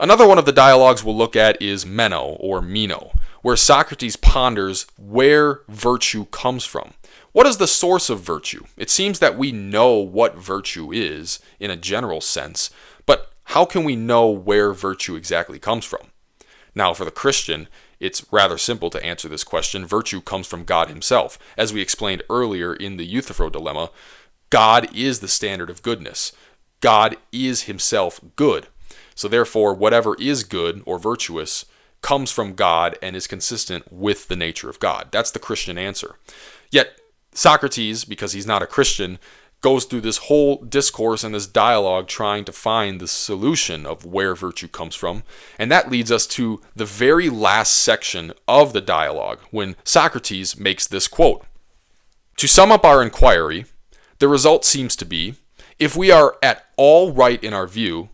Another one of the dialogues we'll look at is Meno or Meno, where Socrates ponders where virtue comes from. What is the source of virtue? It seems that we know what virtue is in a general sense, but how can we know where virtue exactly comes from? Now, for the Christian, it's rather simple to answer this question. Virtue comes from God himself. As we explained earlier in the Euthyphro dilemma, God is the standard of goodness. God is himself good. So therefore, whatever is good or virtuous comes from God and is consistent with the nature of God. That's the Christian answer. Yet Socrates, because he's not a Christian, goes through this whole discourse and this dialogue trying to find the solution of where virtue comes from. And that leads us to the very last section of the dialogue when Socrates makes this quote. To sum up our inquiry, the result seems to be, if we are at all right in our view,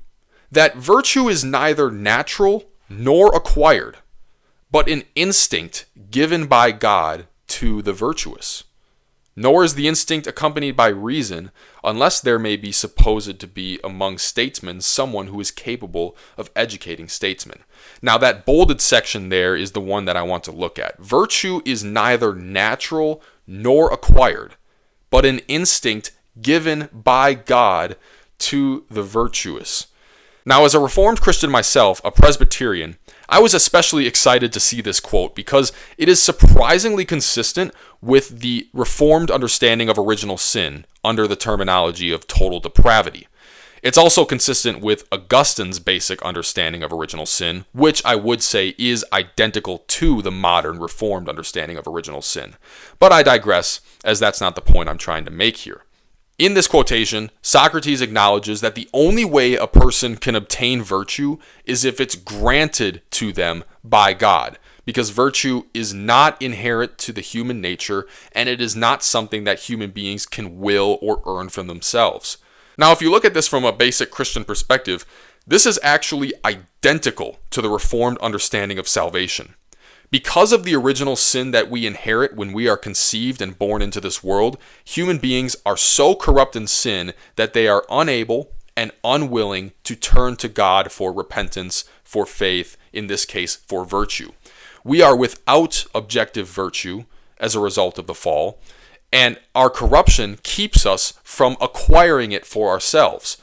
that virtue is neither natural nor acquired, but an instinct given by God to the virtuous. Nor is the instinct accompanied by reason, unless there may be supposed to be among statesmen someone who is capable of educating statesmen. Now that bolded section there is the one that I want to look at. Virtue is neither natural nor acquired, but an instinct given by God to the virtuous. Now, as a Reformed Christian myself, a Presbyterian, I was especially excited to see this quote because it is surprisingly consistent with the Reformed understanding of original sin under the terminology of total depravity. It's also consistent with Augustine's basic understanding of original sin, which I would say is identical to the modern Reformed understanding of original sin. But I digress, as that's not the point I'm trying to make here. In this quotation, Socrates acknowledges that the only way a person can obtain virtue is if it's granted to them by God, because virtue is not inherent to the human nature, and it is not something that human beings can will or earn from themselves. Now, if you look at this from a basic Christian perspective, this is actually identical to the Reformed understanding of salvation. Because of the original sin that we inherit when we are conceived and born into this world, human beings are so corrupt in sin that they are unable and unwilling to turn to God for repentance, for faith, in this case, for virtue. We are without objective virtue as a result of the fall, and our corruption keeps us from acquiring it for ourselves.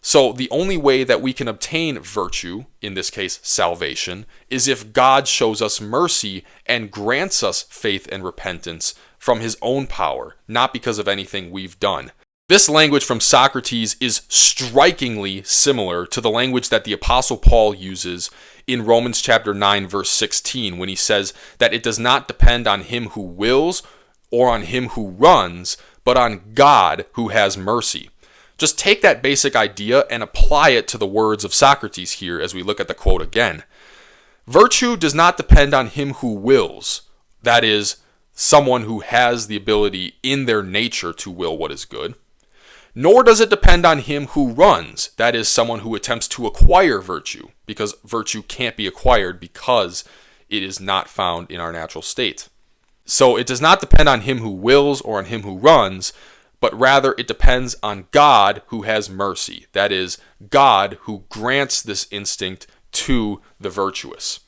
So the only way that we can obtain virtue, in this case salvation, is if God shows us mercy and grants us faith and repentance from his own power, not because of anything we've done. This language from Socrates is strikingly similar to the language that the Apostle Paul uses in Romans chapter 9 verse 16 when he says that it does not depend on him who wills or on him who runs, but on God who has mercy. Just take that basic idea and apply it to the words of Socrates here as we look at the quote again. Virtue does not depend on him who wills, that is, someone who has the ability in their nature to will what is good, nor does it depend on him who runs, that is, someone who attempts to acquire virtue, because virtue can't be acquired because it is not found in our natural state. So it does not depend on him who wills or on him who runs, but rather it depends on God who has mercy. That is, God who grants this instinct to the virtuous.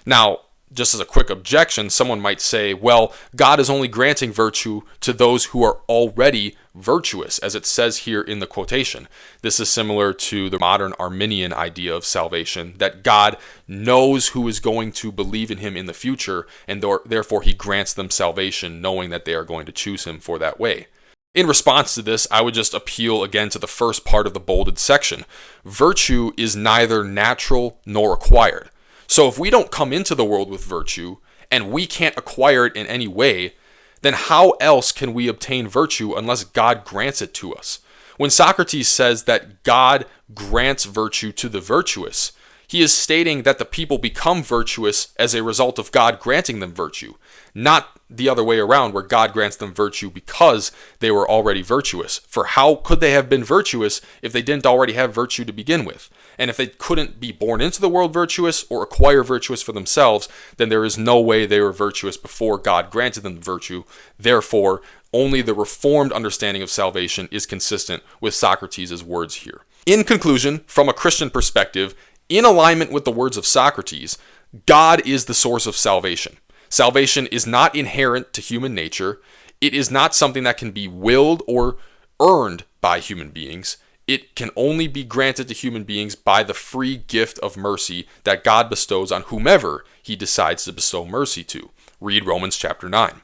Now, just as a quick objection, someone might say, well, God is only granting virtue to those who are already virtuous, as it says here in the quotation. This is similar to the modern Arminian idea of salvation, that God knows who is going to believe in him in the future, and therefore he grants them salvation, knowing that they are going to choose him for that way. In response to this, I would just appeal again to the first part of the bolded section. Virtue is neither natural nor acquired. So if we don't come into the world with virtue, and we can't acquire it in any way, then how else can we obtain virtue unless God grants it to us? When Socrates says that God grants virtue to the virtuous, he is stating that the people become virtuous as a result of God granting them virtue, not the other way around where God grants them virtue because they were already virtuous. For how could they have been virtuous if they didn't already have virtue to begin with? And if they couldn't be born into the world virtuous or acquire virtuous for themselves, then there is no way they were virtuous before God granted them virtue. Therefore, only the Reformed understanding of salvation is consistent with Socrates' words here. In conclusion, from a Christian perspective, In alignment with the words of Socrates, God is the source of salvation. Salvation is not inherent to human nature. It is not something that can be willed or earned by human beings. It can only be granted to human beings by the free gift of mercy that God bestows on whomever he decides to bestow mercy to. Read Romans chapter 9.